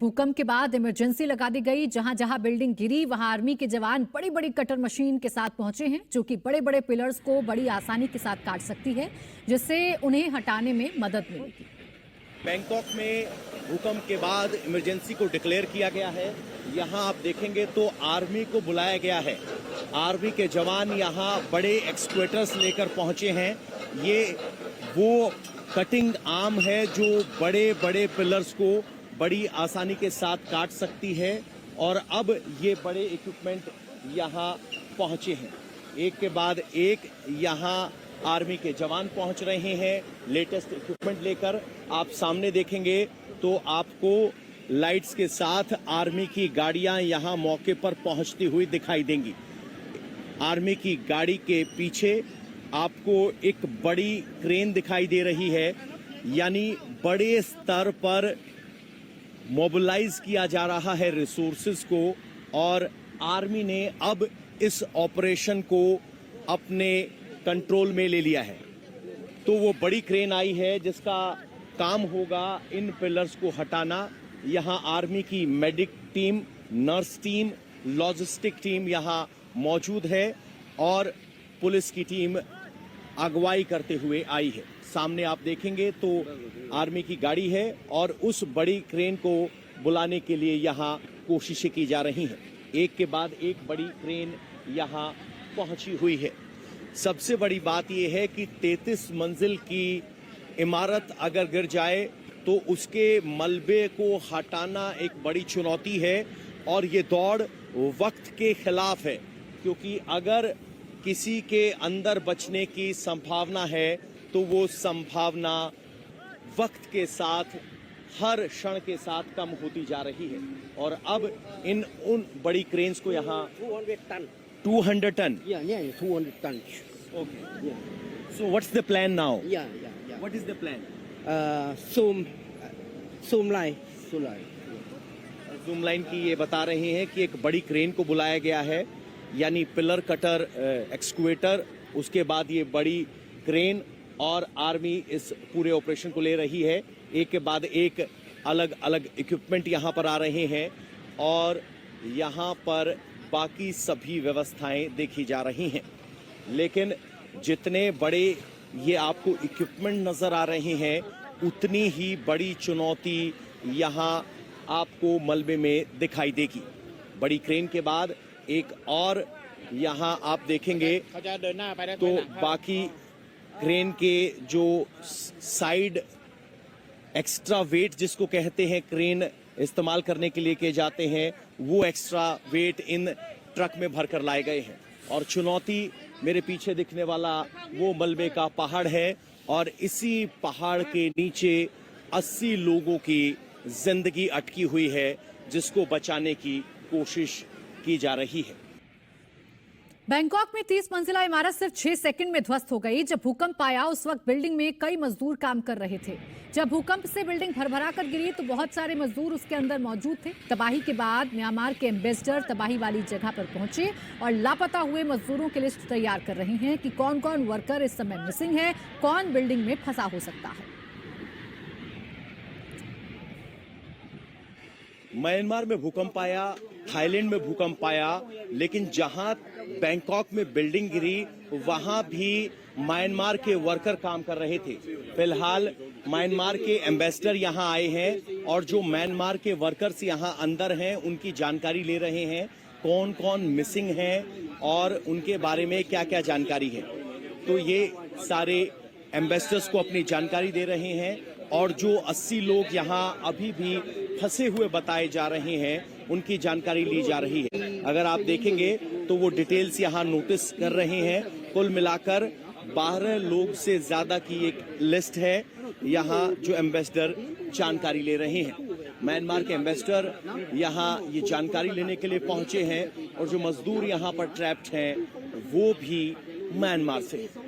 भूकंप के बाद इमरजेंसी लगा दी गई। जहां जहां बिल्डिंग गिरी वहां आर्मी के जवान बड़ी बड़ी कटर मशीन के साथ पहुंचे हैं, जो कि बड़े बड़े पिलर्स को बड़ी आसानी के साथ काट सकती है, जिससे उन्हें हटाने में मदद मिलेगी। बैंकॉक में भूकंप के बाद इमरजेंसी को डिक्लेयर किया गया है। यहां आप देखेंगे तो आर्मी को बुलाया गया है। आर्मी के जवान यहां बड़े एक्सक्वेटर्स लेकर पहुंचे हैं। ये वो कटिंग आर्म है जो बड़े बड़े पिलर्स को बड़ी आसानी के साथ काट सकती है, और अब ये बड़े इक्विपमेंट यहाँ पहुँचे हैं। एक के बाद एक यहाँ आर्मी के जवान पहुँच रहे हैं लेटेस्ट इक्विपमेंट लेकर। आप सामने देखेंगे तो आपको लाइट्स के साथ आर्मी की गाड़ियाँ यहाँ मौके पर पहुँचती हुई दिखाई देंगी। आर्मी की गाड़ी के पीछे आपको एक बड़ी क्रेन दिखाई दे रही है, यानी बड़े स्तर पर मोबिलाइज किया जा रहा है रिसोर्सेज को, और आर्मी ने अब इस ऑपरेशन को अपने कंट्रोल में ले लिया है। तो वो बड़ी क्रेन आई है जिसका काम होगा इन पिलर्स को हटाना। यहाँ आर्मी की medic team, nurse team, logistic team यहाँ मौजूद है, और पुलिस की टीम अगुवाई करते हुए आई है। सामने आप देखेंगे तो आर्मी की गाड़ी है, और उस बड़ी क्रेन को बुलाने के लिए यहाँ कोशिशें की जा रही हैं। एक के बाद एक बड़ी क्रेन यहाँ पहुंची हुई है। सबसे बड़ी बात यह है कि 33 मंजिल की इमारत अगर गिर जाए तो उसके मलबे को हटाना एक बड़ी चुनौती है, और ये दौड़ वक्त के खिलाफ है, क्योंकि अगर किसी के अंदर बचने की संभावना है तो वो संभावना वक्त के साथ, हर क्षण के साथ कम होती जा रही है। और अब उन बड़ी क्रेन्स को यहाँ 200 ton 200 ton Yeah, 200 tons. Okay. Yeah. So what's the plan now? Yeah. What is the plan? Zoom line. Zoom line की ये बता रहे हैं कि एक बड़ी क्रेन को बुलाया गया है, यानी पिलर कटर, एक्सक्वेटर, उसके बाद ये बड़ी क्रेन, और आर्मी इस पूरे ऑपरेशन को ले रही है। एक के बाद एक अलग अलग इक्विपमेंट यहाँ पर आ रहे हैं, और यहाँ पर बाकी सभी व्यवस्थाएं देखी जा रही हैं। लेकिन जितने बड़े ये आपको इक्विपमेंट नज़र आ रहे हैं, उतनी ही बड़ी चुनौती यहाँ आपको मलबे में दिखाई देगी। बड़ी क्रेन के बाद एक और यहाँ आप देखेंगे तो बाकी क्रेन के जो साइड एक्स्ट्रा वेट जिसको कहते हैं, क्रेन इस्तेमाल करने के लिए किए जाते हैं, वो एक्स्ट्रा वेट इन ट्रक में भरकर लाए गए हैं। और चुनौती मेरे पीछे दिखने वाला वो मलबे का पहाड़ है, और इसी पहाड़ के नीचे 80 लोगों की जिंदगी अटकी हुई है, जिसको बचाने की कोशिश की जा रही है। बैंकॉक में 30 मंजिला इमारत सिर्फ 6 सेकंड में ध्वस्त हो गई। जब भूकंप आया उस वक्त बिल्डिंग में कई मजदूर काम कर रहे थे। जब भूकंप से बिल्डिंग भरभरा कर गिरी तो बहुत सारे मजदूर उसके अंदर मौजूद थे। तबाही के बाद म्यांमार के एम्बेसडर तबाही वाली जगह पर पहुंचे और लापता हुए मजदूरों की लिस्ट तैयार कर रहे हैं कि कौन कौन वर्कर इस समय मिसिंग है, कौन बिल्डिंग में फंसा हो सकता है। म्यांमार में भूकंप आया, थाईलैंड में भूकंप आया, लेकिन जहां बैंकॉक में बिल्डिंग गिरी वहां भी म्यांमार के वर्कर काम कर रहे थे। फिलहाल म्यांमार के एम्बेसडर यहां आए हैं, और जो म्यांमार के वर्कर्स यहां अंदर हैं उनकी जानकारी ले रहे हैं, कौन कौन मिसिंग हैं और उनके बारे में क्या क्या जानकारी है। तो ये सारे एम्बेसडर्स को अपनी जानकारी दे रहे हैं, और जो 80 लोग यहाँ अभी भी फंसे हुए बताए जा रहे हैं उनकी जानकारी ली जा रही है। अगर आप देखेंगे तो वो डिटेल्स यहाँ नोटिस कर रहे हैं। कुल मिलाकर 12 लोग से ज्यादा की एक लिस्ट है यहाँ जो एम्बेसडर जानकारी ले रहे हैं। म्यांमार के एम्बेसडर यहाँ ये जानकारी लेने के लिए पहुंचे हैं, और जो मजदूर यहाँ पर ट्रैप्ड हैं वो भी म्यांमार से हैं।